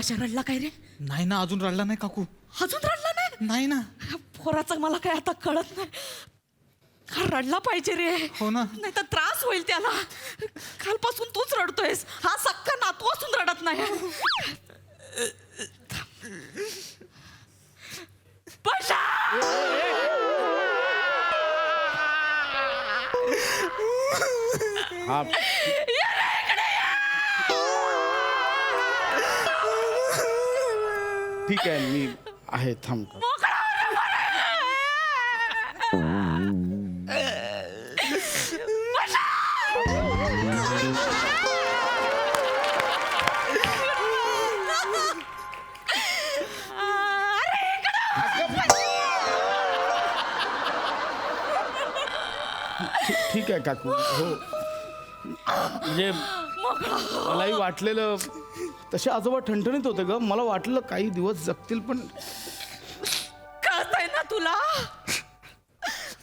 पशा रडला काय रे? नाही ना, अजून रडला नाही काकू. अजून रडला नाही? नाही ना. पोराचं मला काय आता कळत नाही. हा रडला पाहिजे रे. हो ना. नाही तर त्रास होईल त्याला. कालपासून तूच रडतोयस. हा सक्का नातू असून रडत नाही. पशा हा ठीक आहे, मी आहे, थांब. ठीक आहे काकू. हो म्हणजे मलाही वाटलेलं तसे आजोबा ठणठणीत होते ग. मला वाटलं काही दिवस जगतील, पण कळतंय ना तुला?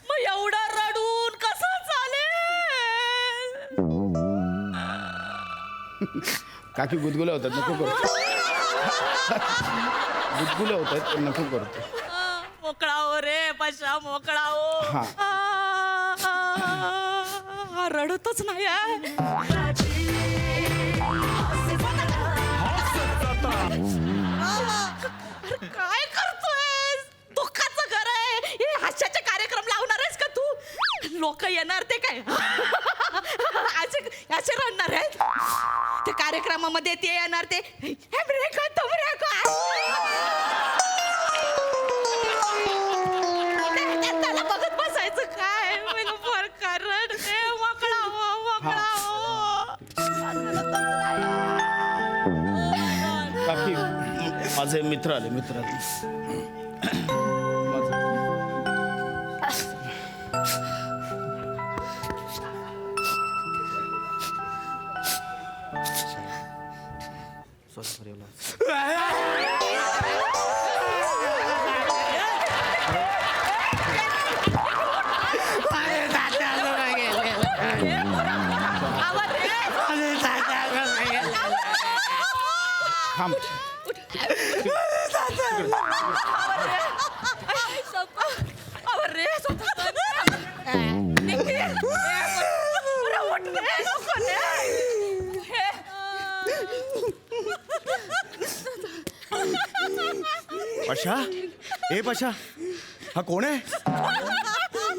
मग एवढा रडून कसं चालेल? काकी गुदगुल्या होतात, नको करतो. गुदगुल्या होतात, नको करतो. मोकळा हो रे पशा, मोकळा हो. हा. हा रडतच नाही आहे. काय करतोय? दुःखाचं घर आहे हे. हास्याचे कार्यक्रम लावणार आहेस का तू? लोक येणार ते काय असे रडणार आहेत? ते कार्यक्रमामध्ये ते येणार ते त्याला बघत बसायचं काय? कारण मोकळा हो, मोकळा हो. काकी माझे मित्र आले. थांब. पशा, ए पशा, हा कोण आहे?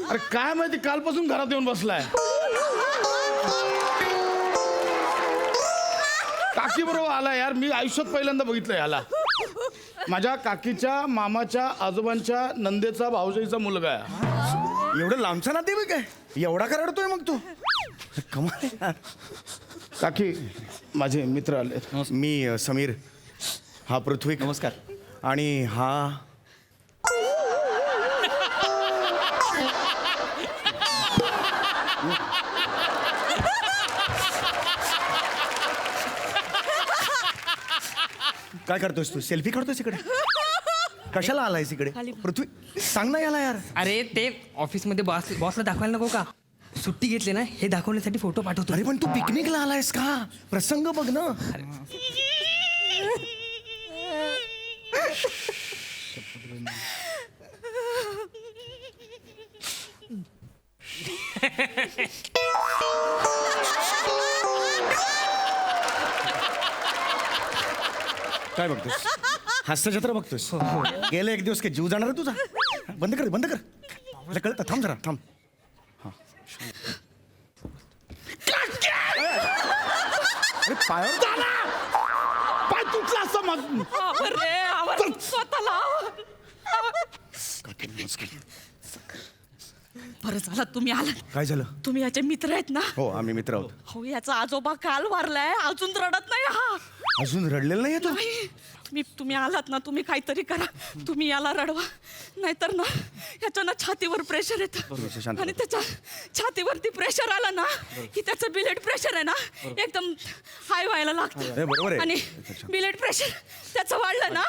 अरे काय माहिती, कालपासून घरात येऊन बसलाय. काकी बरोबर आला यार. मी आयुष्यात पहिल्यांदा बघितलं याला. माझ्या काकीच्या मामाच्या आजोबांच्या नंदेचा भाऊजाईचा मुलगा आहे. एवढं लांबचा नाते बी काय? एवढा का रडतोय मग तू? कमाल आहे यार. काकी माझे मित्र आले. मी समीर, हा पृथ्वी. नमस्कार. आणि हा काय करतोयस तू? सेल्फी काढतोयस इकडे? कशाला आलायस इकडे? पृथ्वी सांग ना याला यार. अरे ते ऑफिसमध्ये बॉसला दाखवायला नको का? सुट्टी घेतली ना, हे दाखवण्यासाठी फोटो पाठवतो. अरे पण तू पिकनिकला आलायस का? प्रसंग बघ ना. काय बघतोस? हास्यचित्र बघतोस? गेले एक दिवस काय जीव जाणार आहे तुझा? बंद कर, बंद कर. मला कळतं. थांब जरा, थांब. अरे पायावर पाय तुटला असं स्वतःला बरं झालं तुम्ही आलात. काय झालं? तुम्ही याचे मित्र आहेत ना? हो, आम्ही मित्र आहोत. हो, याचा आजोबा काल वारलाय, अजून रडत नाही हा. अजून रडलेलं नाही तो? तुम्ही आलात ना, तुम्ही काहीतरी करा. तुम्ही याला रडवा, नाहीतर ना याच्या ना छातीवर प्रेशर येतं. आणि त्याच्या छातीवरती प्रेशर आला ना की त्याचं ब्लड प्रेशर आहे ना एकदम हाय व्हायला लागतं. बरोबर आहे. आणि ब्लड प्रेशर त्याचं वाढलं ना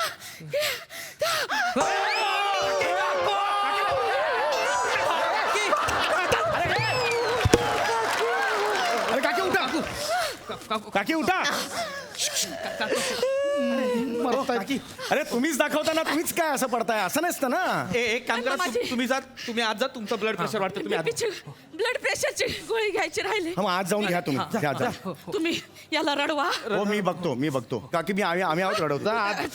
काकी उठा. मरतायत. अरे तुम्हीच दाखवता ना, तुम्हीच काय असं पडताय, असं नसतं ना. एक काम करा, माझी- तुम्ही जा, तुम्ही आज जा, तुमचं ब्लड प्रेशर वाटतं, तुम्ही आज जा. ब्लड प्रेशरची गोळी घ्यायची राहिली. हा, मग आज जाऊन घ्या तुम्ही, घ्या जा. तुम्ही याला रडवा. हो मी बघतो का की आम्ही आहोत रडवतो. अरे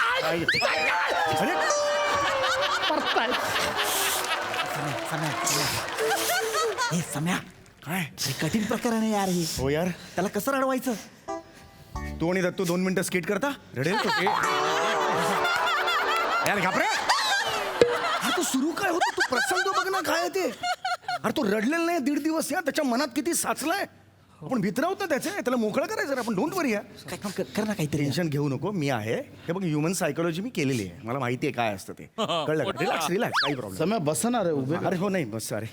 हे सम्या काय हे कठीण प्रकरण आहे यार. हे हो यार, त्याला कसं रडवायचं? तू आणि दत्तू 2 मिनिटं स्किट करता, रडेल तो. यार घाबरे. अरे तू सुरू काय होतो, तू प्रसंग बघ ना काय आहे ते. अरे तो रडलेला नाही 1.5 दिवस, या त्याच्या मनात किती साचलाय. आपण भितरावत ना त्याचे, त्याला मोकळं करायचं. आपण डोंट वरी. काय कर ना काहीतरी. टेन्शन घेऊ नको, मी आहे. हे बघ, ह्युमन सायकोलॉजी मी केलेली आहे, मला माहिती आहे काय असतं ते. कळलं का? रिलॅक्स रिलॅक्स, काही प्रॉब्लेम. सम्या बसणार आहे उभे. अरे हो नाही बस. अरे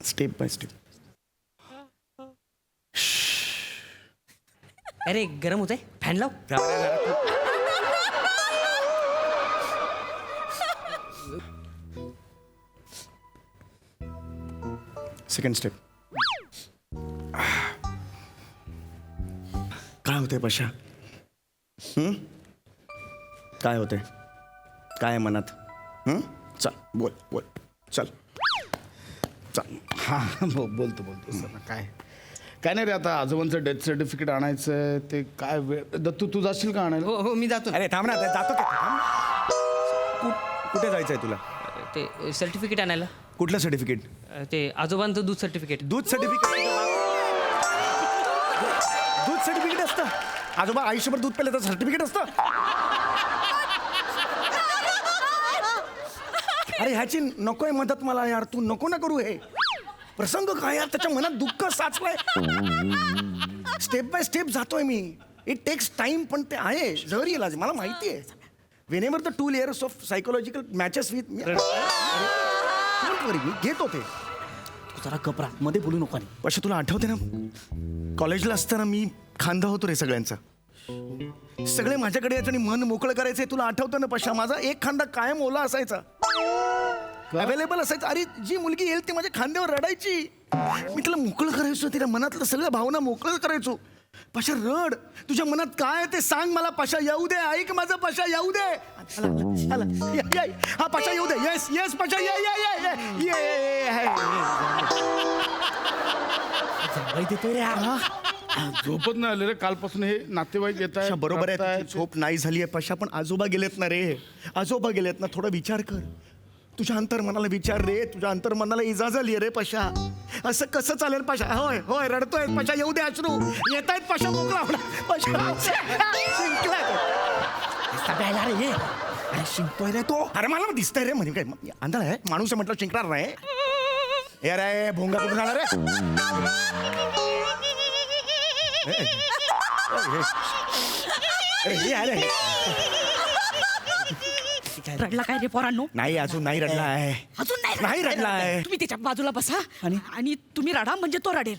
स्टेप बाय स्टेप. अरे गरम होत आहे, फॅन लाव. Second step. काय होतंय पशा? काय होतंय? काय आहे मनात? चल बोल बोल, चल चल. हा बोलतो सर. काय नाही रे, आता आजोबांचं डेथ सर्टिफिकेट आणायचं ते काय वेळ. दत्तू तू जाशील का आणायला? हो मी जातो. अरे थांब ना, जातो का? कुठे जायचंय तुला? ते सर्टिफिकेट आणायला. कुठलं सर्टिफिकेट? ते आजोबांचं दूध सर्टिफिकेट. दूध सर्टिफिकेट. दूध सर्टिफिकेट असतं? आजोबा आयुष्यभर दूध पेलं तर सर्टिफिकेट असतं? अरे ह्याची नकोय मदत मला यार, तू नको ना करू. हे प्रसंग काय यार, त्याच्या मनात दुःख साचलंय. स्टेप बाय स्टेप जातोय मी. इट टेक्स टाइम, पण ते आहे जहरी इलाज, मला माहिती आहे. Whenever the 2 layers of psychological matches with me घेतो ते. तू जरा कपरा मध्ये बोलू नको. പക്ഷെ तुला आठवते ना, कॉलेजला असताना मी खांदा होतो रे सगळ्यांचा. सगळे माझ्याकडे यायचे आणि मन मोकळं करायचे. तुला आठवतं ना पशा, माझा एक खांदा कायम ओला असायचा, अवेलेबल असायचा. अरे जी मुलगी येईल ती माझ्या खांद्यावर रडायची, मी तिला मोकळं करायचो, तिला मनातलं सगळ्या भावना मोकळं करायचो. पशा रड, तुझ्या मनात काय आहे ते सांग मला. पशा येऊ दे, ऐक माझं पशा, येऊ दे. हा पशा येऊ दे. येस येस पशा, ये ये ये ये देतोय रे हा. झोपत नाही आले रे कालपासून. हे नातेवाईक येत आहे. बरोबर आहे, तुझी झोप नाही झाली आहे पशा, पण आजोबा गेलेत ना रे, आजोबा गेलेत ना. थोडा विचार कर, तुझ्या अंतर्मनाला विचार रे. तुझ्या अंतर्मनाला इजा झाली रे पशा. असं कसं चालेल पशा? होय होय रडतोय पशा, येऊ दे अश्रू येत आहेत पशा, मोकळा होणार पशा. शिंकलाय. सगळ्याला रे हे. अरे शिंकतोय रे तो. अरे मला दिसतंय रे, म्हणजे काय अंधार आहे, माणूस आहे म्हटलं शिंकणार नाही. हे रे भोंगा कुठून आला रे? अरे हे अरे रडला काय रे पोरांनो? नाही, अजून नाही रडला आहे. अजून नाही रडलाय. तुम्ही त्याच्या बाजूला बसा आणि तुम्ही रडा, म्हणजे तो रडेल.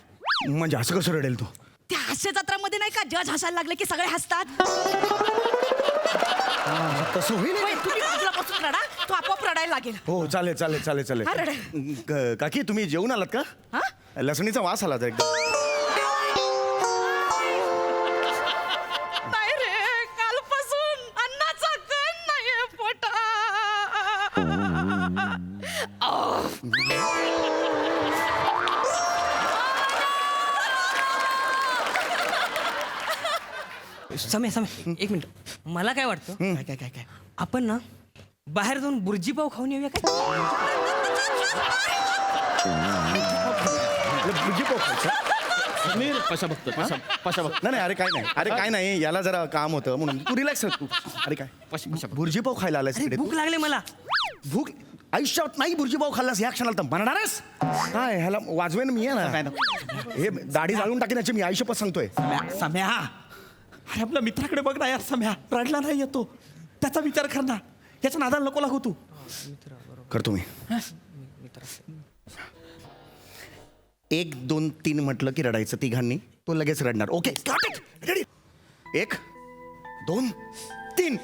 म्हणजे असं कसं रडेल तो? त्या हास्य जत्रामध्ये नाही का जज हसायला लागले की सगळे हसतात. तसं होईल. होय, तुम्ही बाजूला बसून रडा, तो आपोआप रडायला लागेल. हो चालेल चालेल चालेल चालेल. हा, रडा. काकी तुम्ही जेवून आलात का? हा? लसणीचा वास आला होता एकदम. नाही रे, कालपासून अन्नाचा कण नाहीये पोटात. समय एक मिनिट. मला काय वाटतं, काय काय काय आपण ना बाहेर जाऊन बुर्जी पाव खाऊन येऊया काय? भुर्जी पाव खायचा? मी पशा बघतो. पशा बघ. नाही नाही, अरे काय नाही, अरे काय नाही, याला जरा काम होतं म्हणून. तू रिलॅक्स तू. अरे काय भुर्जी पाव खायला आलास अरे इकडे तू? भूक लागले मला. भूक आयुष्यात नाही भुर्जी पाव खाल्लास या क्षणाला तर म्हणणार आहेस काय? ह्याला वाजवेन मी आहे ना. हे दाढी जाळून टाकेन याची मी आयुष्यपत सांगतोय. सम्या. अरे आपल्या मित्राकडे बघ ना यार. सम्या रडला नाही येतो, त्याचा विचार कर ना. याच्या नादाला नको लागू तू. करतो मी. 1 2 3 म्हटलं की रडायचं तिघांनी, तो लगेच रडणार. Okay ready? 1 2 3.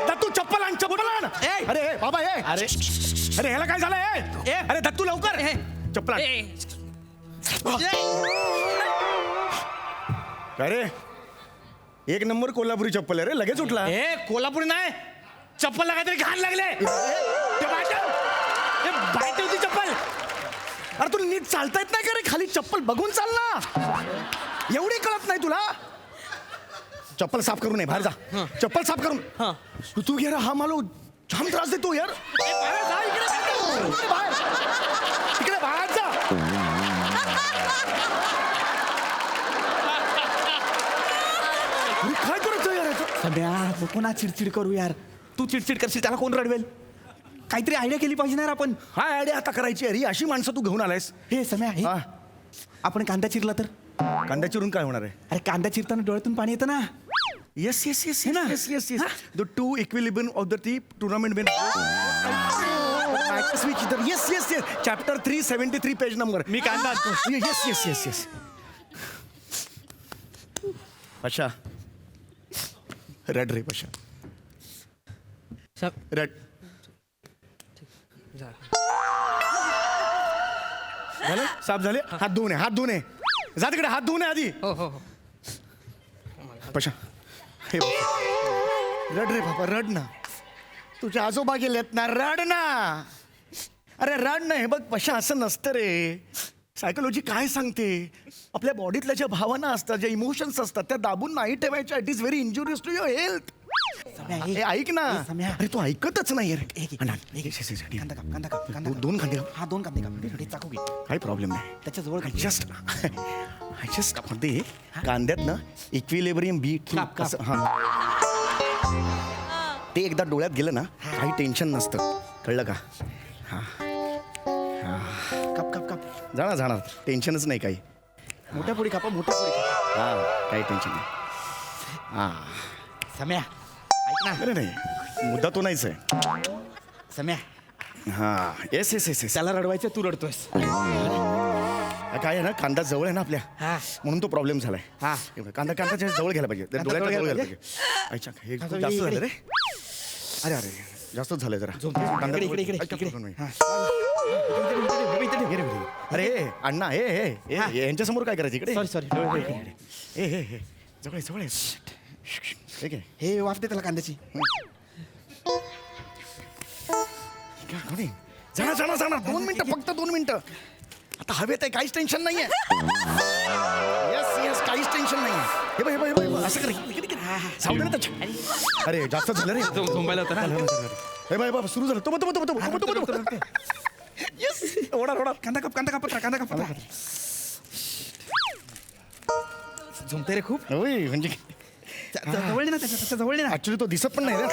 दत्तू चप्पल आण चप्पल आण अरे बाबा अरे अरे ह्याला काय झालं अरे दत्तू लवकर चप्पल आण. अरे एक नंबर कोल्हापुरी चप्पल आहे रे लगेच उठला. कोल्हापुरी नाही चप्पलला काहीतरी घाण लागले बाहेर होती चप्पल. अरे तू नीट चालता येत नाही का रे खाली चप्पल बघून चाल ना एवढी कळत नाही तुला. चप्पल साफ करून ये बाहेर जा चप्पल साफ करून तू घे हा मला जाम त्रास देतो यार. इकडे बाहेर जा. काय करतो यार सम्या नको ना चिडचिड करू यार. तू चिडचिड करशील त्याला कोण रडवेल. काहीतरी आयडिया केली पाहिजे ना यार आपण. हा आयडिया आता करायची अरे अशी माणसं तू घेऊन आलायस. हे सम्या हे हा आपण कांदा चिरला तर. कांदा चिरून काय होणार आहे. अरे कांदा चिरताना डोळ्यातून पाणी येतं ना. Yes yes yes yes yes yes the two equilibrium of the T tournament बेन yes yes yes chapter 373 page number. मी कांदा येस येस येस येस अच्छा रड रे पशा रड झालं साफ झाले हात धुवून हात धुवून जा तिकडे हात धुवून आधी. हो हो हो पशा हे रड रे बाबा रड ना तुझे आजोबा गेलेत ना रड ना. अरे रड नाही बघ पशा असं नसतं रे. सायकोलॉजी काय सांगते आपल्या बॉडीतल्या ज्या भावना असतात ज्या इमोशन्स असतात त्या दाबून नाही ठेवायच्या. It is very injurious to your health. हे ऐक ना अरे तू ऐकतच नाही रे. दोन कांदे काप. हा 2 कांदे काप. चाकू घे. काही प्रॉब्लेम नाही त्याच्या जवळ आय जस्ट मध्ये कांद्यात ना इक्विलिब्रियम बी काप. हा ते एकदा डोळ्यात गेलं ना काही टेन्शन नसतं कळलं का. हा काप काप काप. जाणार टेन्शनच नाही काही. मोठ्या पोळी कापा मोठ्या पोळी कापा. हा काही टेन्शन नाही. हा सम्या ऐक ना. अरे नाही मुद्दा तो नाहीच आहे. सम्या हा येस येस येस येस त्याला रडवायचं तू रडतोयस. काय आहे ना कांदा जवळ आहे ना आपल्या हा. म्हणून तो प्रॉब्लेम झालाय. हा. कांदा जवळ घ्यायला पाहिजे कांदा डोळ्याच्या जवळ जवळ घ्यायला घ्यायला पाहिजे. अच्छा हे खूप जास्त झालं रे. अरे अरे जास्तच झालंय जरा. कांदा इकडे, इकडे, अच्छा, इकडे. पकडून अरे अण्णा हे यांच्या समोर काय करायचं इकडे. सॉरी हे जवळ जवळ ठीक आहे. हे वाफ दे त्याला कांद्याची. जाणार 2 मिनिटं फक्त 2 मिनिटं. आता हवेत आहे काहीच टेन्शन नाहीये. येस येस काहीच टेन्शन नाहीये. हे बघ असं कर सावध ना त्याच्या. अरे जास्त झालं रे झोंबायला होता ना. हे बाबा सुरू झालं तो येस ओढा कांदा काप. झोमते रे खूप. होय म्हणजे जवळ ना त्याच्या जवळ ना. ऍक्च्युली तो दिसत पण नाही रे.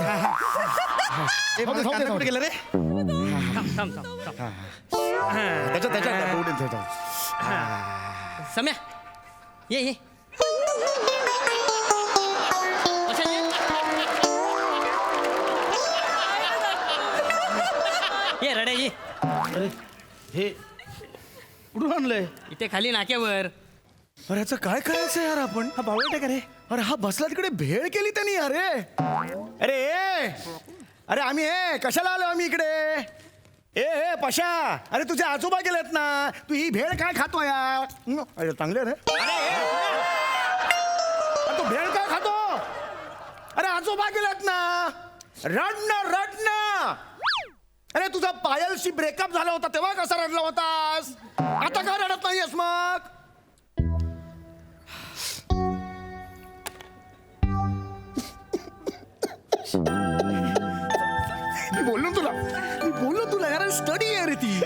कांदा कुठे गेला रे. त्याच्या सम्या ये ये रड्या ये हे कुठून आणलंय. इथे खाली नाक्यावर. अरे याचं काय करायचं यार आपण. हा बावळट आहे का रे. अरे हा बसला तिकडे भेळ केली त्यांनी. अरे आम्ही कशाला आलो आम्ही इकडे. ए पशा अरे तुझे आजोबा गेलेत ना तू ही भेळ काय खातो यार. अरे चांगले रे. अरे तू भेळ काय खातो. अरे आजोबा गेलेत ना रड ना. अरे तुझा पायलशी ब्रेकअप झाला होता तेव्हा कसा रडला होतास. आता का रडत नाहीयेस मग. मी बोललो तुला यार स्टडी आहे रे ती.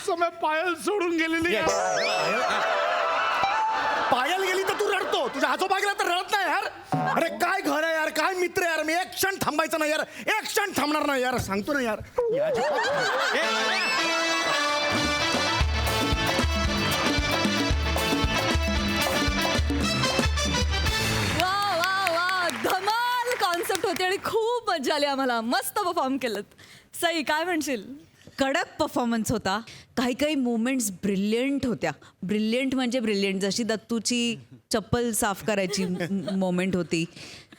समय पायल सोडून गेलेली पायल गेली तर तू रडतो. तुझ्या आजोबा गेला तर रडत नाही यार. अरे काय घर आहे यार काय मित्र यार. मी एक क्षण थांबायचं नाही यार. एक क्षण थांबणार नाही यार सांगतो ना यार. वा धमाल कॉन्सेप्ट होती आणि खूप मजा आली आम्हाला. मस्त परफॉर्म केलं. सई काय म्हणशील. कडक परफॉर्मन्स होता. काही काही मोमेंट्स ब्रिलियंट होत्या. ब्रिलियंट म्हणजे ब्रिलियंट. जशी दत्तूची चप्पल साफ करायची मोमेंट होती.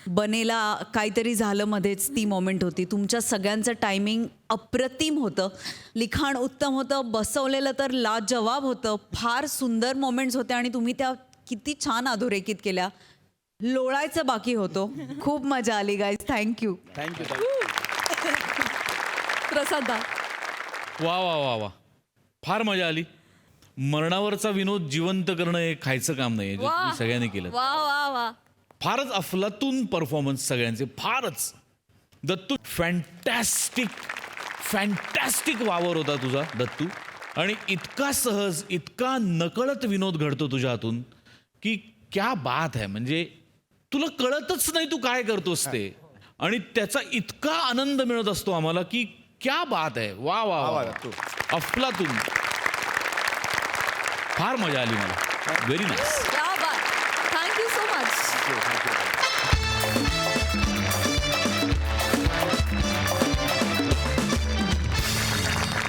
बनेला काहीतरी झालं मध्येच ती मोमेंट होती. तुमच्या सगळ्यांचं टायमिंग अप्रतिम होतं. लिखाण उत्तम होतं. बसवलेलं तर लाजवाब होतं. फार सुंदर मोमेंट्स होत्या आणि तुम्ही त्या किती छान अधोरेखित केल्या. लोळायचं बाकी होतो. खूप मजा आली गाईज. थँक्यू. प्रसादा वा वा वा वा फार मजा आली. मरणावरचा विनोद जिवंत करणं हे खायचं काम नाही, जे तुम्ही सगळ्यांनी केलं. वा वा वा. फारच अफलातून परफॉर्मन्स सगळ्यांचे, फारच. दत्तू फॅन्टॅस्टिक वावर होता तुझा दत्तू. आणि इतका सहज, इतका नकळत विनोद घडतो तुझ्या हातून की क्या बात आहे. म्हणजे तुला कळतच नाही तू काय करतोस ते, आणि त्याचा इतका आनंद मिळत असतो आम्हाला की क्या बात आहे. वा वा वा अफलातून. फार मजा आली मला. Very nice. क्या बात. Thank you so much.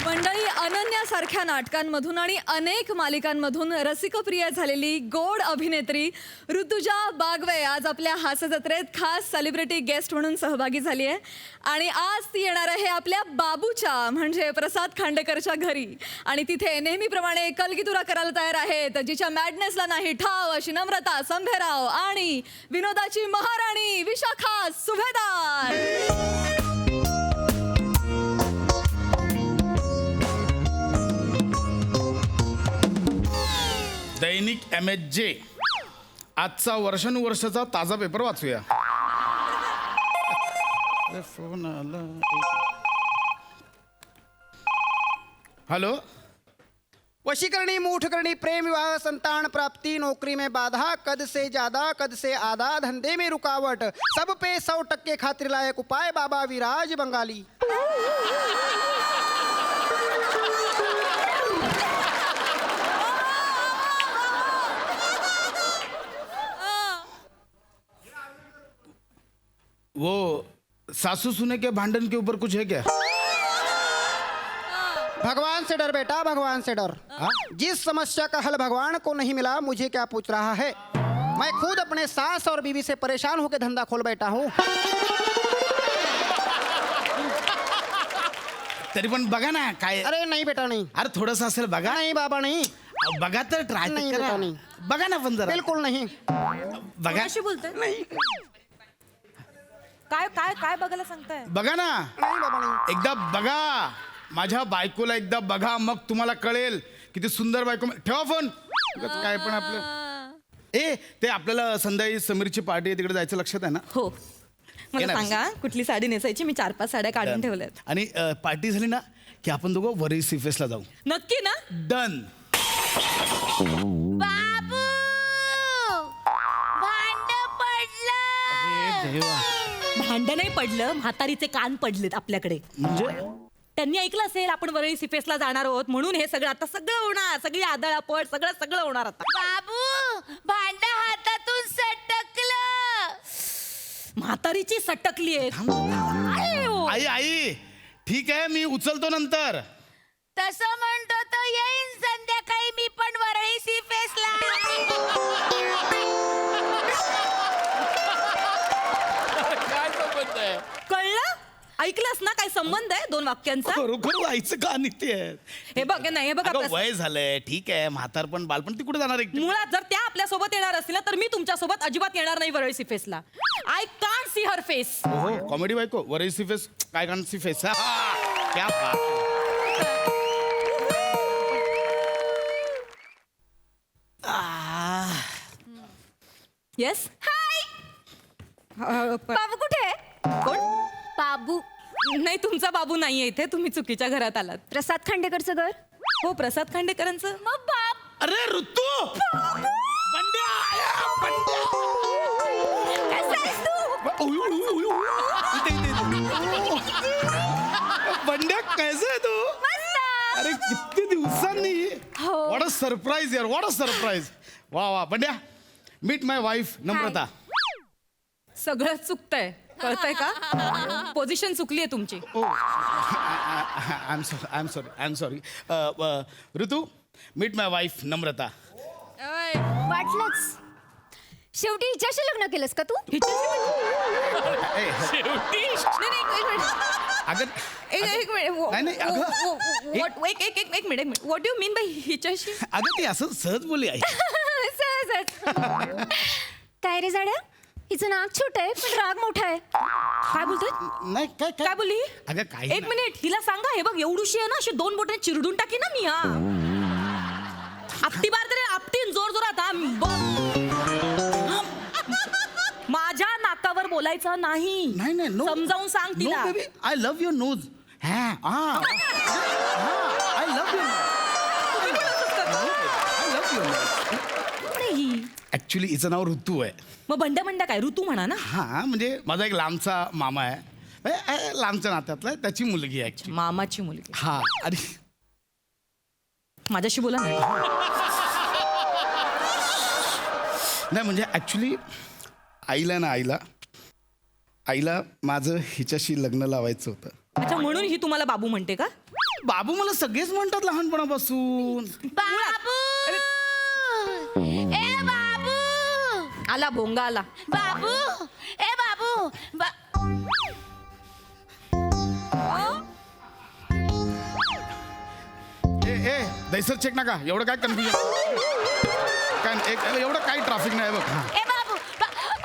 मंडळी, अनन्यासारख्या नाटकांमधून आणि अनेक मालिकांमधून रसिकप्रिय झालेली गोड अभिनेत्री ऋतुजा बागवे आज आपल्या हास्यजत्रेत खास सेलिब्रिटी गेस्ट म्हणून सहभागी झाली आहे. आणि आज ती येणार आहे आपल्या बाबूच्या म्हणजे प्रसाद खांडेकरच्या घरी. आणि तिथे नेहमीप्रमाणे कलगीतुरा करायला तयार आहेत. जिच्या मॅडनेसला नाही ठाव अशी नम्रता संभेराव आणि विनोदाची महाराणी विशाखा सुभेदार. दैनिक MSJ आजचा वर्षानुवर्षाचा ताजा पेपर वाचूया. फोन आला. हॅलो. वशीकरणी, मूठकरणी, प्रेम, विवाह, संतान प्राप्ति, नौकरी में बाधा, कद से ज्यादा कद से आधा, धंधे में रुकावट, सब पे 100% खातिर लायक उपाय, बाबा विराज बंगाली. वो सासू सुने के भांडन के ऊपर कुछ है क्या? भगवान से डर बेटा, भगवान से डर. जिस समस्या का हल भगवान को नहीं मिला, मुझे क्या पूछ रहा है. मैं खुद अपने सास और बीवी से परेशान होकर धंधा खोल बैठा हूँ. तरी पण बघा ना काय. अरे नहीं बेटा नहीं. अरे थोडंसं असेल बघा. नहीं बाबा नहीं. बघा तर ट्राय नहीं करा. बेटा, नहीं. बघा ना पण जरा. बिल्कुल नहीं. बघा. कशी बोलतोय? काय काय काय बघायला सांगताय? बघा ना. नहीं बाबा नहीं. एकदा बघा. माझ्या बायकोला एकदा बघा, मग तुम्हाला कळेल किती सुंदर बायको. ठेवा फोन. काय पण आपलं ते आपल्याला संध्याकाळी समीरची पार्टी आहे, तिकडे जायचं लक्षात आहे ना? हो. मला येणार. सांगा कुठली साडी नेसायची. मी 4-5 साड्या काढून ठेवल्यात. आणि पार्टी झाली ना की आपण दोघं वरळी सी फेसला जाऊ. नक्की ना? डन. बाबू भांड पडलं. भांड नाही पडलं, म्हातारीचे कान पडलेत आपल्याकडे. म्हणजे त्यांनी ऐकलं असेल आपण वरळी सिफेसला जाणार आहोत म्हणून हे सगळं आता सगळं होणार. सगळी आदळापड सगळं होणार आता. बाबू भांड हातातून सटकलं. म्हातारीची सटकली आहे. आई आई ठीक आहे, मी उचलतो नंतर. तसं म्हणतो तो येईन संध्याकाळी मी पण वरळी सी फेसला. कळलं? ऐकलंस ना काय संबंध आहे 2 वाक्यांचा? खरोखर जायचं का निघते. हे बघ नाही, हे बघा प्रसाद. वय झालंय ठीक आहे, म्हातार पण बालपण ती कुठे जाणार आहे. मुळात जर त्या आपल्या सोबत येणार असतील तर मी तुमच्या सोबत अजिबात येणार नाही वरळी सिफेसला. I can't see her face. हो कॉमेडी बायको वरळी सी फेस काय कांट सी फेस. क्या बात. येस. बाबू कुठे आहे? कोण? बाबू नाही, तुमचा बाबू नाहीये इथे. तुम्ही चुकीच्या घरात आलात. प्रसाद खांडेकरचं घर. हो, प्रसाद खांडेकरांचं. मग बाप अरे ऋतू. बंड्या आया, बंड्या. कसा आहेस तू? बंड्या कैसे आहे तू? अरे किती दिवसांनी. व्हॉट अ सरप्राईज यार, व्हॉट अ सरप्राईज. वा वा. बंड्या मीट माय वाईफ नम्रता. सगळं चुकतंय. कळतंय का पोझिशन चुकली आहे तुमची. आय एम सॉरी ऋतू मीट माय वाईफ नम्रता. वाटलंच. शेवटी हिच्याशी लग्न केलंस का तू? अगं एक नाही, अगं. Minute what you mean by हिच्याशी? अगं ती असं सहज बोलली आहे. सहजच. काय रे जाड्या, हिचं नाक छोट आहे पण राग मोठा आहे. काय बोलतोय? नाही काय काय बोलली? अगं काय एक मिनिट, हिला सांगा, हे बघ एवढूशी आहे ना, अशी 2 बोटाने चिरडून टाकी ना मी. आपटी बार तरी आपटीन जोर जोरात. माझ्या नाकावर बोलायचं नाही. नाही नो समजावून सांग तिला. No baby I love your nose. I love your actually हिचं नाव ऋतू आहे. मग बंड्या काय ऋतू म्हणा ना. हा म्हणजे माझा एक लांबचा मामा आहे, लांबच्या नात्यातला आहे, त्याची मुलगी आहे ऍक्च्युली. मामाची मुलगी. हा आणि माझ्याशी बोला ना. नाही म्हणजे ऍक्च्युली आईला माझं हिच्याशी लग्न लावायचं होतं. अच्छा, म्हणून ही तुम्हाला बाबू म्हणते का? बाबू मला सगळेच म्हणतात लहानपणापासून. बाबू, ए बाबू, आला भोंगा आला. बाबू, ए बाबू. ए दैसर चेक नका, एवढं काय कन्फ्युजन काय, एवढं काय ट्रॅफिक नाही बघ. हा. ए बाबू,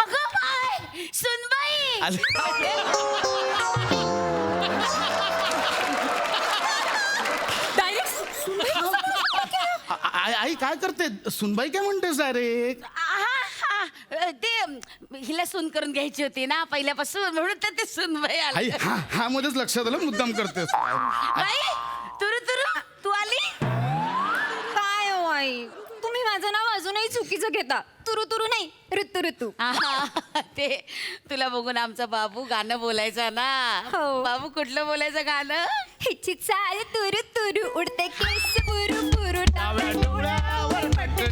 अगं बाय, सुनबाई. आई काय करते? सुनबाई काय म्हणतेस डायरेक्ट? ते हिला सून करून घ्यायची होती ना पहिल्यापासून, म्हणून तर ते सुनबाई आई आली. हा मध्येच लक्षात आलं, मुद्दाम करतेस. बाई, तू आली? काय हो आई, तुम्ही माझं नाव अजूनही चुकीचं घेता. तुरु नाही, ऋतू. ते तुला बघून आमचा बाबू गाणं बोलायचा ना. हो. बाबू कुठलं बोलायचं गाणं? हिची चाल तुरु उडते केस पुरू डाव्या डोळ्यावर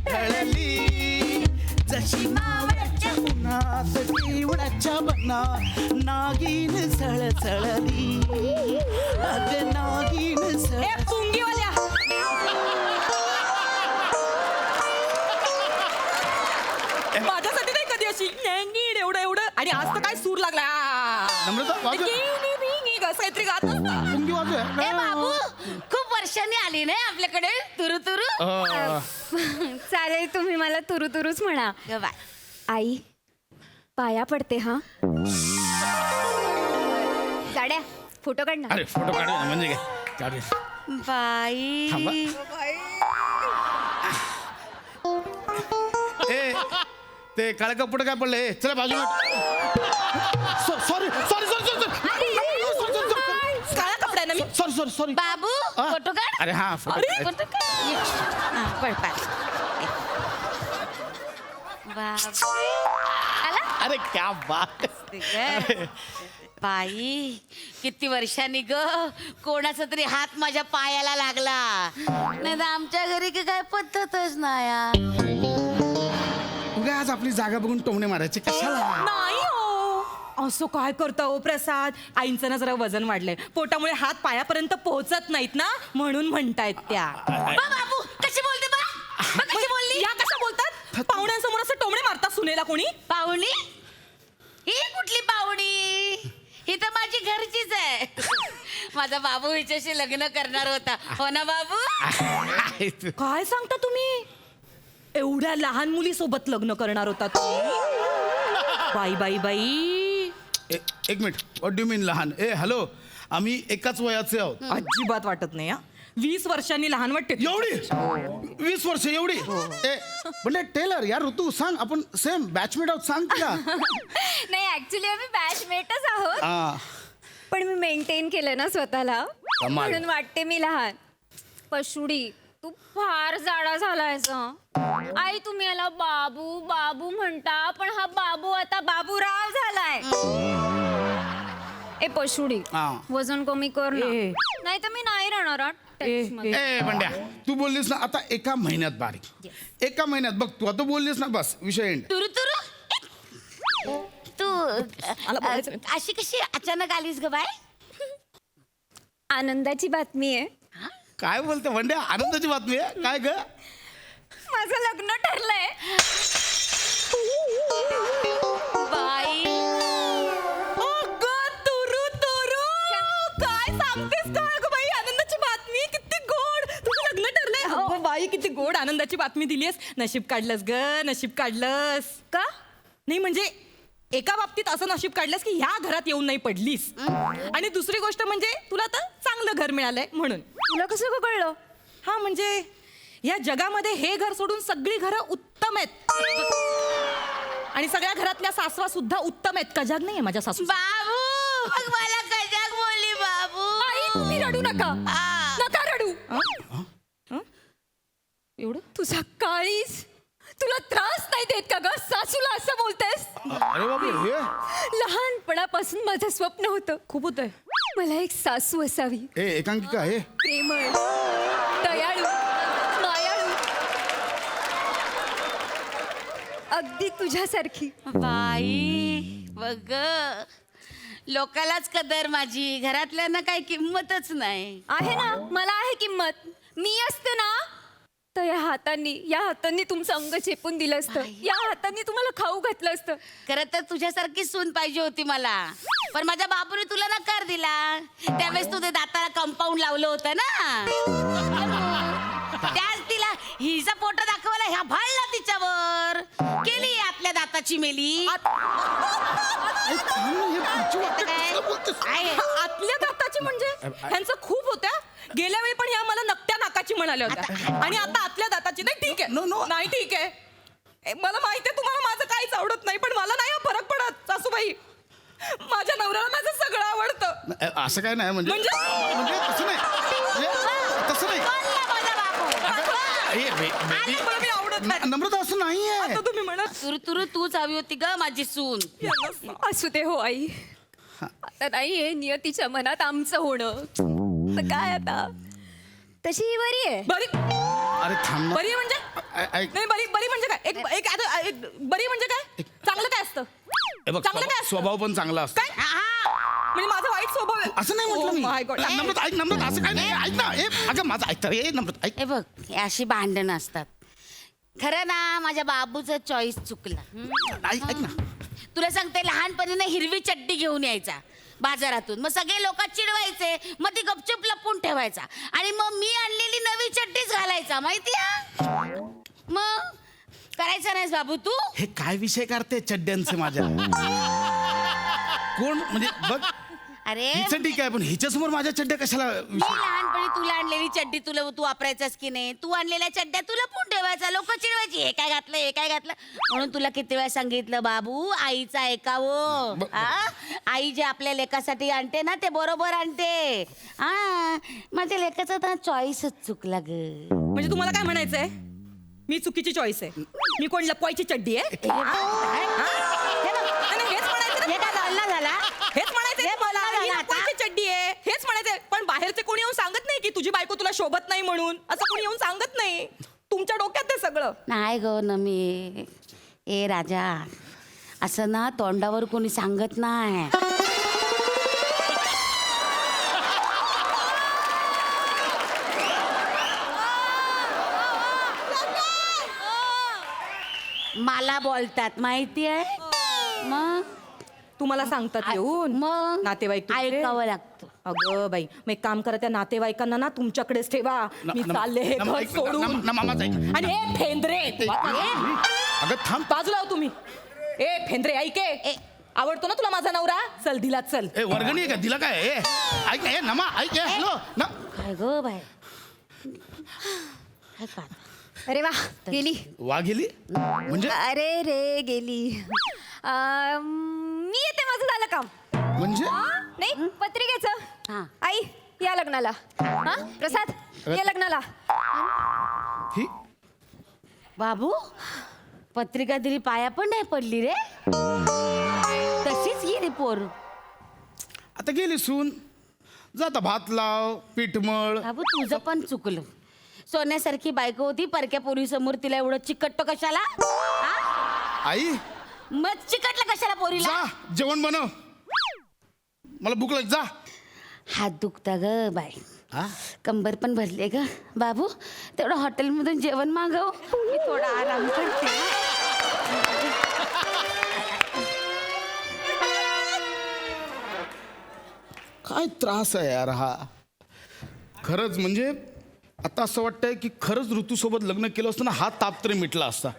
ठळली जशी मावळ्याच्या उन्हात केवळाच्या बना नागिन सळसळली, अगं नागिन ए पुंगीवाल्या, माझ्यासाठी नाही कधी अशी नेंगीड एवढं आणि आज तर काय सूर लागला. नम्रता वाजव. काहीतरी गात असता. पुंगी वाजव. ए बाबू, खूप वर्षांनी आली नाही आपल्याकडे तुरु. चालेल, तुम्ही मला तुरुच म्हणा. बाय. आई पाया पडते. हा जाड्या, फोटो काढ ना. अरे फोटो काढ म्हणजे काय काढ. बाई. थांबा. ए ते काळे कपडे काय पडले, चला बाजूला. सॉरी काळा कपडा ना मी. सॉरी बाबू, फोटो काढ. अरे हा फोटो काढ. फोटो काढ. पड. बाबू आला. अरे क्या बात. बाई, किती वर्षांनी ग कोणाचा तरी हात माझ्या पायाला लागला. नाही तर आमच्या घरी की काय पद्धतच नाही. उगा आज आपली जागा बघून टोमणे मारायचे कशाला. नाही हो, असं काय करता हो प्रसाद? आईंचं ना जरा वजन वाढलंय, पोटामुळे हात पायापर्यंत पोहोचत नाहीत ना, म्हणून म्हणतायत त्या. बाबू कशी बोलते बा? कशी बोलली? या कशा बोलतात? पाहुण्यांसमोर असं टोमणे मारतात सुनेला कोणी? पाहुणी? ही कुठली पाहुणी? ही तर माझी घरचीच आहे. माझा बाबू हिच्याशी लग्न करणार होता, हो ना बाबू? काय सांगता तुम्ही? एवढ्या लहान मुलीसोबत लग्न करणार होता तुम्ही? बाई. एक मिनिट, व्हॉट डू मीन लहान? ए हॅलो, आम्ही एकाच वयाचे आहोत. अजिबात वाटत नाही. 20 वर्षांनी लहान वाटते. एवढी 20 वर्ष एवढी? पण टेलर यार, ऋतू सांग, आपण सेम बॅचमेट आहोत, सांग तिला. नाही, ऍक्च्युली आम्ही बॅचमेटच आहोत, हा. पण मी मेंटेन केलं ना स्वतःला, कमाल. म्हणून वाटते मी लहान. पशुडी, तू फार जाडा झालायस. आई, तुम्ही याला बाबू म्हणता, पण हा बाबू आता बाबूराव झालाय. ए पशुडी, हा. वजन कमी कर ना, ए. नाही तर मी नाही राहणार. ए बंड्या, तू बोललीस ना आता एका महिन्यात बारीक, एका महिन्यात बघ, तू आता बोललीस ना, बस विषय एंड. तू मला बोलायचं नाही. अशी कशी अचानक आलीस ग बाय? आनंदाची बातमी आहे. काय बोलते वंडे, आनंदाची बातमी आहे काय ग? माझं लग्न ठरलंय. बाई काय सांगतेस काय गं बाई? आनंदाची बातमी किती गोड. तुझं लग्न ठरलंय. अगं बाई किती गोड आनंदाची बातमी दिलीस. नशीब काढलंस ग, नशीब काढलंस. का? नाही म्हणजे एका बाबतीत असं नशीब काढलंस की ह्या घरात येऊन नाही पडलीस. आणि दुसरी गोष्ट म्हणजे तुला तर चांगलं घर मिळालंय म्हणून. तुला कसं का कळलं? हा म्हणजे या जगामध्ये हे घर सोडून सगळी घरं उत्तम आहेत. आणि सगळ्या घरातल्या सासवा सुद्धा उत्तम आहेत. कजाग नाहीये माझ्या सासू. बाबू मग मला कशाक बोलली बाबू? आई तुम्ही रडू नका. नका रडू. एवढं तुझा काळीस तुला त्रास नाही देत का ग? सासूला असं बोलतेस? अरे बाबा हे लहानपणापासून माझं स्वप्न होतं. खूप होतंय. मला एक सासू असावी. एकांकिका हे प्रेमळ, दयाळू, मायाळू, अगदी तुझ्यासारखी. बाई बघ लोकालाच कदर माझी, घरातल्यांना काही किंमतच नाही. आहे ना, मला आहे किंमत. मी असते ना तर या हातांनी तुमचं अंग चेपून दिलं असतं. या हातांनी तुम्हाला खाऊ घातलं असतं. खरं तर तुझ्यासारखी सून पाहिजे होती मला, पण माझ्या बाबूने तुला नकार दिला. त्यावेळेस तू ते दाताला कंपाऊंड लावलं होतं ना, त्याच तिला हिचा फोटो दाखवायला ह्या भाळला तिच्यावर, केली आतल्या दाताची मेली. आतल्या दाताची म्हणजे ह्यांचं खूप होत्या. गेल्या वेळी पण ह्या मला नकट्या नाकाची म्हणाल्या होत्या आणि आता आतल्या दाताची. नाही ठीक आहे, नाही ठीक आहे. मला माहिती आहे तुम्हाला माझं काहीच आवडत नाही, पण मला नाही हा फरक पडत सासूबाई. माझ्या नवऱ्याला माझं सगळं आवडतं. असं काय नाही म्हणजे म्हणजे तसं नाही म्हणजे तसं नाही. मला मी आवडत नाही. नम्रता असं नाहीये. आता तुम्ही म्हणा तुरतुरु तूच हवी होती ग माझी सून. असू दे हो आई. आता नाही हे नियतीच्या मनात आमचं होणं. तर काय आता तशी ही बरी आहे. बरी अरे थांब ना. बरी म्हणजे ऐक नाही बरी म्हणजे काय? एक बरी म्हणजे काय? चांगलं काय असतं? हे बघ, चांगलं काय असतं? स्वभाव पण चांगला असतो. काय म्हणजे माझा वाईट स्वभाव आहे असं नाही म्हटलं मी. Oh my God. नम्रता ऐक, नम्रता असं काय नाही. ऐक ना अगं माझं ऐकतं. नम्रता ऐक. हे बघ हे अशी भांडणं असतात. खरं ना माझ्या बाबूचं चॉईस चुकला. ऐक ना. तुला सांगते लहानपणी ना हिरवी चड्डी घेऊन यायचा बाजारातून, मग सगळे लोक चिडवायचे, मग ती गपचूप लपून ठेवायचा आणि मग मी आणलेली नवी चड्डीच घालायचा माहितीये. मग करायचं नाहीस बाबू तू? हे काय विषय काढते चड्ड्यांचे माझ्या? कोण म्हणजे बघ अरे हिचं ठीक आहे पण हिच्या समोर माझ्या चड्ड्या कशाला मी लहानपणी तुला आणलेली चड्डी तू वापरायचास की नाही? तू आणलेल्या चड्ड्या तुला लपून ठेवायचा, लोक चिडवायची हे काय घातलं हे काय घातलं म्हणून. तुला किती वेळा सांगितलं बाबू आईचं ऐकावं. आई जे आपल्या लेकासाठी आणते ना ते बरोबर आणते. माझ्या लेकाचा तर चॉईसच चुकला ग. म्हणजे तुम्हाला काय म्हणायचंय? मी चुकीची चॉईस आहे? मी कोण लपवायची चड्डी आहे? हेच म्हणायचं. हे काय झाला झाला? हेच म्हणायचंय मला. ही लपवायची चड्डी आहे हेच म्हणायचंय. पण बाहेरचे कोणी येऊन सांगत नाही की तुझी बायको तुला शोभत नाही म्हणून. असं कोणी येऊन सांगत नाही. तुमच्या डोक्यात ते सगळं नाही ग नमी. ए राजा असं ना तोंडावर कोणी सांगत नाही. मला बोलतात माहितीये. मग तुम्हाला सांगतात येऊन मग नातेवाईक तुमचे? ऐकावं लागतं. अगं बाई मग एक काम करा, त्या नातेवाईकांना ना तुमच्याकडेच ठेवा. मी चालले हे घर सोडून. आणि ए फेंद्रे अगं थांब. बाजूला हो तुम्ही. ए फेंद्रे ऐके, आवडतो ना तुला माझा नवरा? चल दिला चल. ए वर्गणी आहे का दिला काय? ऐक ना. नमा ऐक. हॅलो ना. काय ग बाय अरे वा गेली. वा गेली म्हणजे अरे रे गेली. मी येते, माझं झालं काम. म्हणजे नाही पत्रिकेचं. आई या लग्नाला. हा प्रसाद या लग्नाला. ही बाबू पत्रिका दिली पाया पण नाही पडली रे. तशीच गेली पोर. आता गेली सून. जाता भात लाव पीठ मळ. बाबू तुझं पण चुकलं. सोन्यासारखी बायको होती, परक्या पोरी समोर तिला एवढं चिकटतो कशाला? आई मग चिकटला कशाला पोरीला? जा जेवण बनव, मला भूक लागली. जा. हात दुखता ग बाय, कंबर पण भरले ग बाबू. तेवढं हॉटेलमधून जेवण मागव, मी थोडा आराम करते. काय त्रास आहे यार हा. खरंच म्हणजे आता असं वाटतंय की खरंच ऋतूसोबत लग्न केलं असतं ना, हा ताप तरी मिटला असता.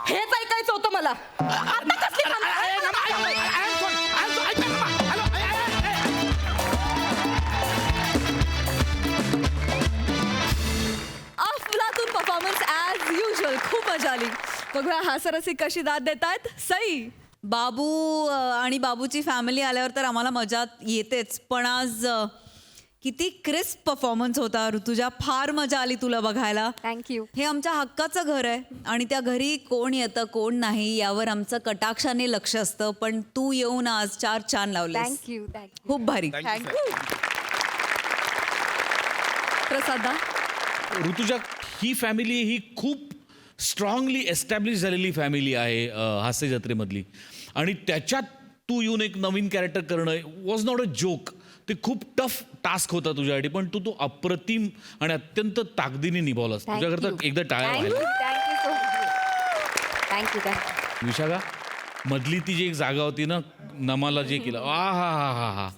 हेच ऐकायचं होतं मला. आता कसली अफलातून परफॉर्मन्स ॲज युजल. खूप मजा आली. बघूया हास्यरसिक कशी दाद देतायत. सई. बाबू आणि बाबूची फॅमिली आल्यावर तर आम्हाला मजा येतेच, पण आज किती क्रिस्प परफॉर्मन्स होता ऋतुजा. फार मजा आली तुला बघायला. थँक्यू. हे आमच्या हक्काचं घर आहे आणि त्या घरी कोण येतं कोण नाही यावर आमचं कटाक्षाने लक्ष असतं, पण तू येऊन आज 4 छान लावले. थँक्यू. थँक्यू. खूप भारी. थँक्यू. प्रसादा. ऋतुजा, ही फॅमिली ही खूप स्ट्रॉंगली एस्टॅब्लिश झालेली फॅमिली आहे हास्य जत्रेमधली, आणि त्याच्यात तू येऊन एक नवीन कॅरेक्टर करणं वॉज नॉट अ जोक. ते खूप टफ टास्क होता तुझ्यासाठी, पण तू अप्रतिम आणि अत्यंत ताकदीने निभावलास. तुझ्याकरता एकदा टाळ्या व्हायला. Thank you so thank you. Thank you. Vishakha, मधली ती जी एक जागा होती ना, नमाला जे केलं, आ हा हा हा हा,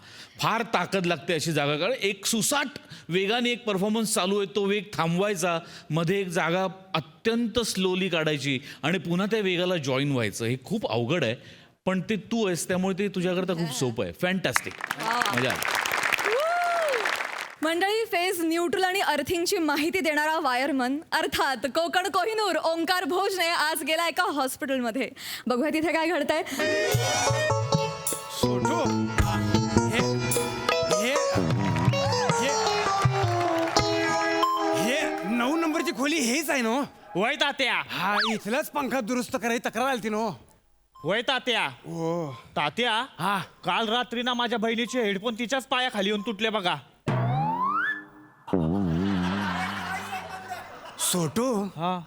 फार ताकद लागते अशी जागा. कारण एक सुसाट वेगाने एक परफॉर्मन्स चालू आहे, तो वेग थांबवायचा, मध्ये एक जागा अत्यंत स्लोली काढायची आणि पुन्हा त्या वेगाला जॉईन व्हायचं. हे खूप अवघड आहे, पण ते तू आहेस त्यामुळे ते तुझ्याकरता खूप सोपं आहे. फॅन्टॅस्टिक. मजा आली. मंडळी, फेज न्यूट्रल आणि अर्थिंगची माहिती देणारा वायरमन अर्थात कोकण कोहिनूर ओंकार भोजने आज गेला एका हॉस्पिटलमध्ये. बघूया तिथे काय घडतंय. हे 9 नंबरची खोली हेच आहे ना? वय तात्या. हा, इथलाच पंखा दुरुस्त करायची तक्रार आली ना? वय तात्या. तात्या, हा. काल रात्री ना माझ्या बहिणीचे हेडफोन तिच्याच पायाखाली येऊन तुटले बघा. सोटू, हा.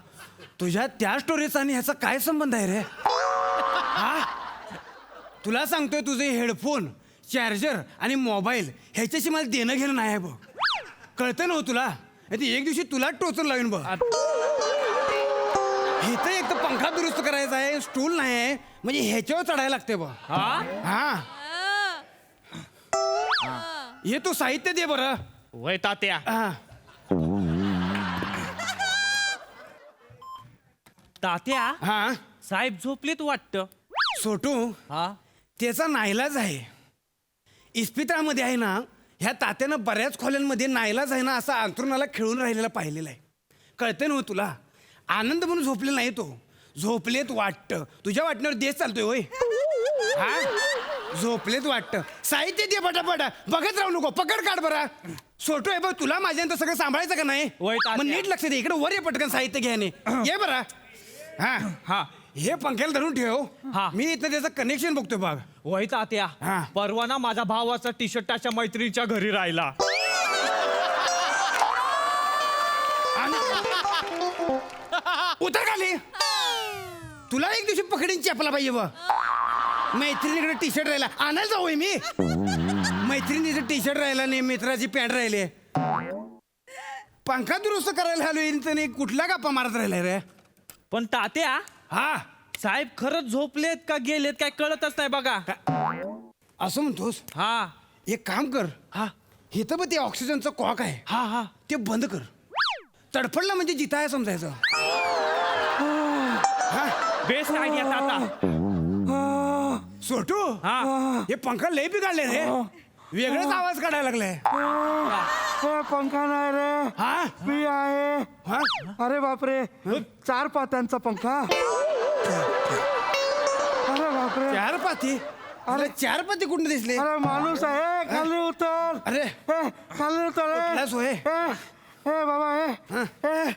तुझ्या त्या स्टोरीचा आणि ह्याचा काय संबंध आहे रे? हा? तुला सांगतोय, तुझे हेडफोन, चार्जर आणि मोबाईल ह्याच्याशी मला देणं घेणं नाही आहे बघ. कळतं ना हो तुला? एक दिवशी तुला टोचून लावीन बघ. इथं एक तर पंखा दुरुस्त करायचा आहे, स्टूल नाही आहे, म्हणजे ह्याच्यावर चढायला लागते बघ. हा. हे तू साहित्य दे बरं. वय तात्या. हा. तात्या, हा. साहेब झोपलेत वाटतं. सोटू, हा. त्याचा नाईलाज आहे. इस्पितळामध्ये आहे ना, ह्या तात्यानं बऱ्याच खोल्यांमध्ये नाईलाज आहे ना असा अंथरुणाला खेळून राहिलेला पाहिलेला आहे. कळते ना हो तुला? आनंद म्हणून झोपलेला नाही तो, झोपलेत वाटतं. तुझ्या वाटण्यावर देश चालतोय होय. हा, झोपलेत वाटतं. साहित्य दे पटापटा, बघत राहू नको, पकड काढ बरा. सोटू आहे बघ, तुला माझ्यानंतर सगळं सांभाळायचं का नाही? होय तात्या. मग नीट लक्ष दे, इकडे वर ये पटकन साहित्य घ्याने. ये बरा. हा हा. हे पंख्याला धरून ठेव. हा. मी इथं त्याचं कनेक्शन बघतोय बघ. वय तात्या. हा. परवा ना माझ्या भावाचा टी शर्ट त्याच्या मैत्रिणीच्या घरी राहिला. उतर खाली. तुला एक दिवशी पकडीन चपला पाहिजे बघ. मैत्रिणीकडे टी शर्ट राहिला, आणायला जाऊ मी. मैत्रिणीचं टी शर्ट राहिला नाही, मित्राची पॅन्ट राहिली. पंखा दुरुस्त करायला आलो, कुठला गप्पा मारत राहिलाय रे? पण तात्या, हा, साहेब खरंच झोपलेत का गेलेत काय कळतच नाही बघा. असं म्हणतोस? हा. एक काम कर. हा. इथं बघ ते ऑक्सिजनचं कॉक आहे. हा हा. ते बंद कर. तडफडला म्हणजे जिथं आहे समजायचं. बेस्ट आयडिया ताता. सोटू, हा. हे पंखा लय बिघडले रे. वेगळाच आवाज काढायला लागलाय. पंखा नाही रे. हा, मी आहे. हा. अरे बापरे, 4 पात्यांचा पंखा. अरे बापरे. 4 पाती? अरे 4 पाती कुठून दिसले? अरे माणूस आहे, खाली उतर. अरे खाली उतर. कुठलाच होय? हे बाबा हे.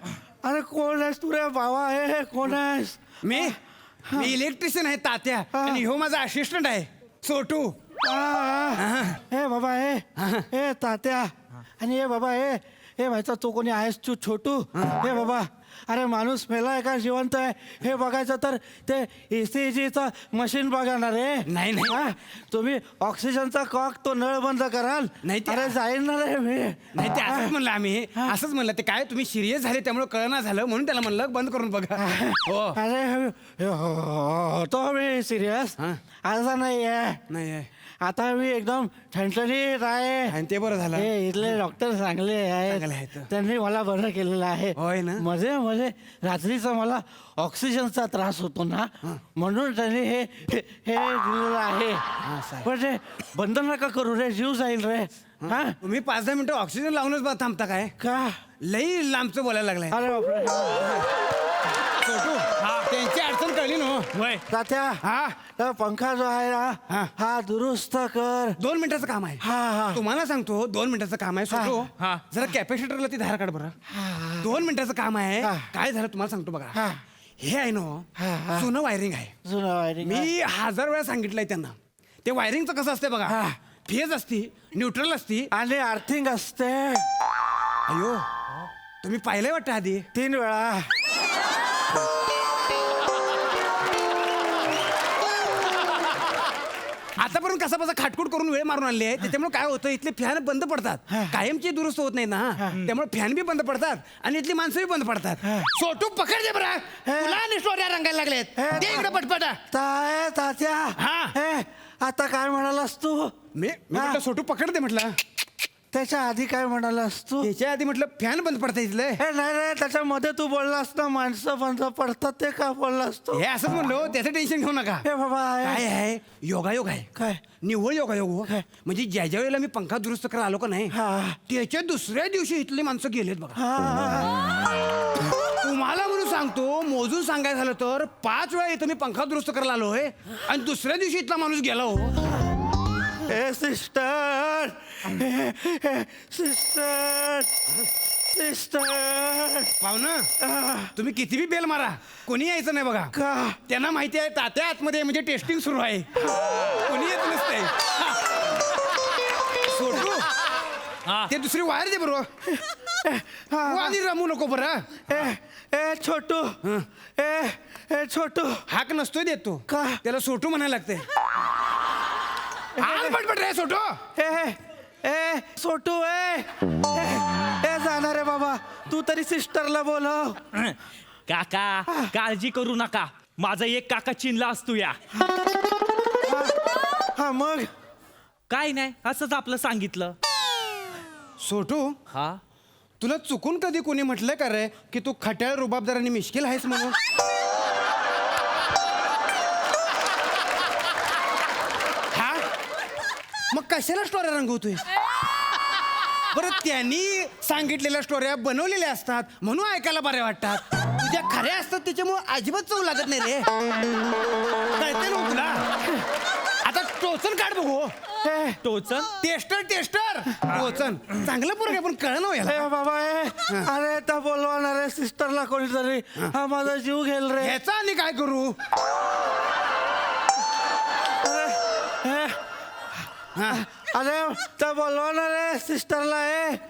अरे कोण आहेस तू रे बाबा? हे कोण आहेस? मी इलेक्ट्रिशियन आहे तात्या, आणि ह्यो माझा असिस्टंट आहे सोटू. हे बाबा हे तात्या, आणि हे बाबा हे हे व्हायचा तो कोणी आहेस तू छोटू हे बाबा अरे माणूस मेलाय का जिवंत आहे हे बघायचं तर ते ECGचं मशीन बघा ना रे नाही, नाही. हा? तुम्ही ऑक्सिजनचा कॉक तो नळ बंद कराल नाही ते- अरे जाईल ना रे मी नाही ते असंच म्हणलं आम्ही असंच म्हणलं ते काय तुम्ही सिरियस झाले त्यामुळे कळना झालं म्हणून त्याला म्हणलं बंद करून बघा हो अरे होतो मी सिरियस असं नाही आहे नाही आता मी एकदम ठणठणीत आहे आणि ते बरं झालं हे इथले डॉक्टर चांगले चांगले आहेत आहेत. त्यांनी मला बरं केलेलं आहे होय ना? मध्ये मध्ये रात्रीचा मला ऑक्सिजनचा त्रास होतो ना म्हणून त्यांनी हे दिलेलं आहे पण ते बंद नका करू रे जीव जाईल रे हा तुम्ही 5-10 मिनिटं ऑक्सिजन लावूनच थांबता काय का लई लांबचं बोलायला लागलाय अरे बापरे छोटू त्यांची अडचण कळली ना तात्या हा हा पंखा जो आहे ना हा दुरुस्त कर 2 मिनिटाचं काम आहे हा हा तुम्हाला सांगतो 2 मिनिटाचं काम आहे छोटू हा. जरा कॅपॅसिटरला ती धार काढ बरं 2 मिनिटाचं काम आहे काय झालं तुम्हाला सांगतो बघा हे आहे ना जुनं वायरिंग आहे जुनं वायरिंग मी 1000 वेळा सांगितलंय त्यांना ते वायरिंगचं कसं असते बघा फेज असती न्यूट्रल असती आणि अर्थिंग असते अयो तुम्ही पाहिलंय वाटतं आधी 3 वेळा आतापर्यंत कसा बसा खाटकूट करून वेळ मारून आणले आहे त्याच्यामुळे काय होतं इथले फॅन बंद पडतात कायमची दुरुस्त होत नाही ना त्यामुळे फॅन बी बंद पडतात आणि इथली माणसं बी बंद पडतात छोटू पकड दे बरं तुला आणि स्टोऱ्या रंगायला लागलेत दे इकडे पटपटा तात्या हे आता काय म्हणालास तू मी म्हटलं छोटू पकड दे म्हटलं त्याच्या आधी काय म्हणालास तू त्याच्या आधी म्हटलं फॅन बंद पडतं इथले हे नाही रे त्याच्यामध्ये तू बोललास ना माणसं बंद पडतात ते का बोललास तू हे असंच म्हणलो त्याचं टेन्शन घेऊ नका हे बाबा काय आहे योगायोग आहे काय निव्वळ योगायोग हो. म्हणजे ज्या वेळेला मी पंखा दुरुस्त करायला आलो का नाही त्याच्या दुसऱ्या दिवशी इथली माणसं गेलेत बघा तुम्हाला म्हणून सांगतो मोजून सांगायचं झालं तर 5 वेळा इथं मी पंखा दुरुस्त करायला आलोय आणि दुसऱ्या दिवशी इथला माणूस गेला हो हे सिस्टर सिस्टर सिस्टर पाहुणं तुम्ही किती बी बेल मारा कोणी यायचं नाही बघा का त्यांना माहिती आहे तात्या आतमध्ये म्हणजे टेस्टिंग सुरू आहे कोणी येत नसतंय सोडू ते दुसरी वायर दे बरोबर आधी रमू नको बरं ए छोटू ए छोटू हाक नसतोय देत तो का त्याला सोटू म्हणायला लागते आज पटपट रे सोटू ए सोटू ए जाणार रे बाबा तू तरी सिस्टरला बोलव काका काळजी करू नका माझा एक काका चिनला असतो या हा मग काय नाही असंच आपलं सांगितलं सोटू हा तुला चुकून कधी कोणी म्हटलं का रे की तू खट्याळ रुबाबदार आणि मिश्किल आहेस म्हणून हा मग कशाला स्टोऱ्या रंगवतोय बरं त्यांनी सांगितलेल्या स्टोऱ्या बनवलेल्या असतात म्हणून ऐकायला बऱ्या वाटतात तुझ्या खऱ्या असतात त्याच्यामुळे अजिबात चव लागत नाही रे कळते ना तुला आता टोचन काढ बघू टोचन टेस्टर टोचन चांगलं पोरग पण कळ ना याला बाबा अरे त्या बोलवणार रे सिस्टरला कोणीतरी हा माझा जीव घेल रे ह्याचा आणि काय करू अरे त्या बोलवणार रे सिस्टरला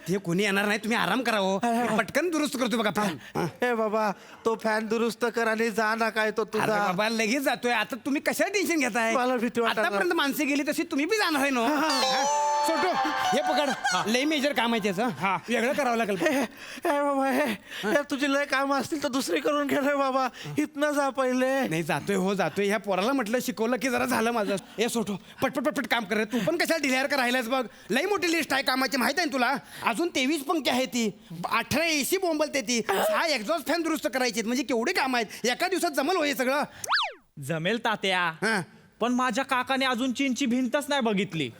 ते कोणी येणार नाही तुम्ही आराम करावं पटकन दुरुस्त करतो बघा फॅन हे बाबा तो फॅन दुरुस्त कर आणि जा ना काय तो अरे तुझा बाबा लगेच जातोय आता तुम्ही कशा टेन्शन घेताय मला भीती वाटत आहे. आतापर्यंत माणसे गेली तशी तुम्ही बी जाणार आहे ना छोटो हे पकड लय मेजर काम आहे त्याचं वेगळं करावं लागेल हे बाबा हे तुझी लय काम असतील तर दुसरी करून घे रे बाबा इथनं जा पहिले नाही जातोय ह्या पोराला म्हटलं शिकवलं की जरा झालं माझं हे सोटो पटपट काम कर तू पण कशा डिलेअर करायलाच बघ लई मोठी लिस्ट आहे कामाची माहित आहे तुला अजून 23 पंखे आहे ती 18 AC बोंबलते ती 6 एक्झॉस्ट फॅन दुरुस्त करायचे म्हणजे केवढे काम आहेत एका दिवसात जमल होय सगळं जमेल तात्या पण माझ्या काकाने अजून चीनची भिंतच नाही बघितली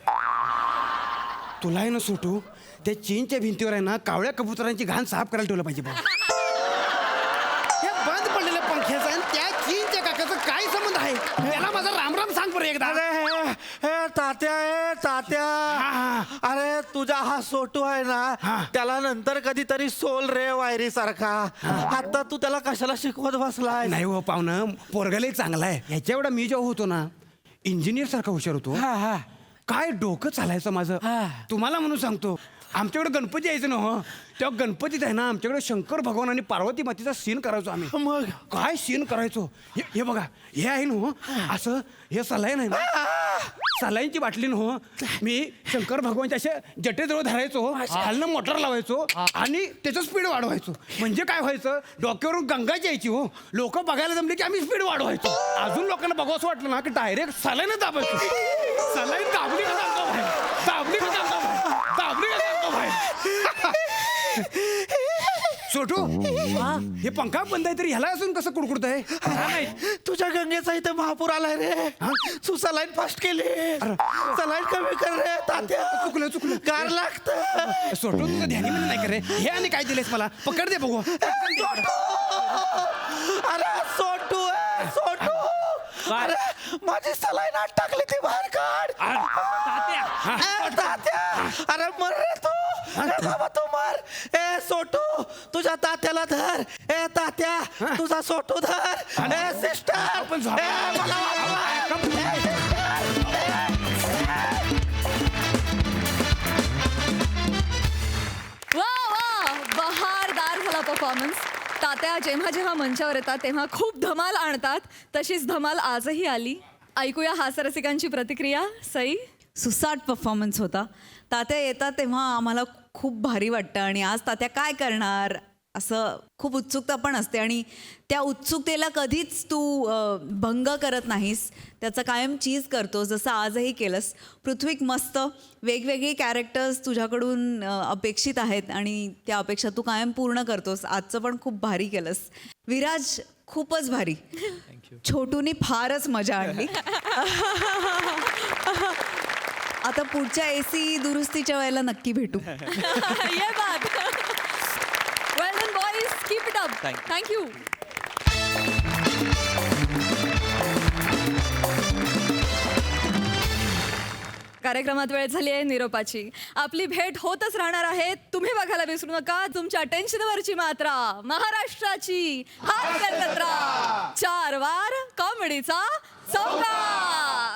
तुला आहे ना सोटू त्या चीनच्या भिंतीवर आहे ना कावळ्या कबुतरांची घाण साफ करायला ठेवलं पाहिजे बघ हे बंद पडलेल्या पंख्याचा आणि त्या चीनच्या काकाचा काय संबंध आहे त्याला माझा राम सांग बरं एकदा हे तात्या अरे तुझा हा सोटू आहे ना त्याला नंतर कधीतरी सोल रे वायरी सारखा आता तू त्याला कशाला शिकवत बसलाय नाही हो पाहुणं पोरगाला चांगला आहे ह्याच्या एवढा मी जेव्हा होतो ना इंजिनियर सारखा हुशार होतो काय डोकं चालायचं माझं तुम्हाला म्हणून सांगतो. आमच्याकडे गणपती यायचं ना हो, तेव्हा गणपतीत आहे ना आमच्याकडे शंकर भगवान आणि पार्वती मातेचा सीन करायचो आम्ही. मग काय सीन करायचो हे बघा, हे आहे ना हो असं, हे सलाईन आहे ना, सलाईनची बाटली ना हो, मी शंकर भगवानच्या असे जटेजवळ धरायचो, खालनं मोटर लावायचो आणि त्याचं स्पीड वाढवायचो. म्हणजे काय व्हायचं, डोक्यावरून गंगाची यायची हो, लोक बघायला जमले की आम्ही स्पीड वाढवायचो. अजून लोकांना बघावं वाटलं ना की डायरेक्ट सलाईनच दाबायचो. सलाईन दाबली का दाबतो बाहेर, दाबली का दाबतो बाहेर, दाबली का दाबतो बाहेर. छोटू हे पंखा बंद आहे तरी ह्याला असून कसं कुडकुडत आहे. तुझ्या गंगेचा इथे महापूर आलाय रे. तू सलाईन फास्ट केली, सलाईन कमी कर रे तात्या. चुकलं कार लागतं. छोटू तुझं ध्यानीमध्ये नाही करे. हे आणि काय दिलेस मला, पकड दे बघू. अरे सोटू आहे, सोटू. अरे माझी सलाईन आत टाकली ती बाहेर काढ. तात्या अरे मर रे तू. बाबा तू मर. ए सोटू तुझ्या तात्याला धर. ए तात्या तुझा सोटू धर. ए सिस्टर वा वा, बहारदार झाला परफॉर्मन्स. तात्या जेव्हा जेव्हा मंचावर येतात तेव्हा खूप धमाल आणतात. तशीच धमाल आजही आली. ऐकूया हास्यरसिकांची प्रतिक्रिया. सई, सुसाट परफॉर्मन्स होता. तात्या येतात तेव्हा आम्हाला खूप भारी वाटतं आणि आज तात्या काय करणार असं खूप उत्सुकता पण असते आणि त्या उत्सुकतेला कधीच तू भंग करत नाहीस, त्याचं कायम चीज करतोस, जसं आजही केलंस. पृथ्वीक मस्त वेगवेगळी कॅरेक्टर्स तुझ्याकडून अपेक्षित आहेत आणि त्या अपेक्षा तू कायम पूर्ण करतोस. आजचं पण खूप भारी केलंस. विराज खूपच भारी. छोटूनी फारच मजा आणली. आता पुढच्या AC दुरुस्तीच्या वेळेला नक्की भेटू. ये बात. Well done boys, keep it up. Thank you. कार्यक्रमात वेळ झाली आहे निरोपाची. आपली भेट होतच राहणार आहे. तुम्ही बघायला विसरू नका तुमच्या टेन्शनवरची मात्रा, महाराष्ट्राची हास्य जत्रा. 4 वार कॉमेडीचा चौकार.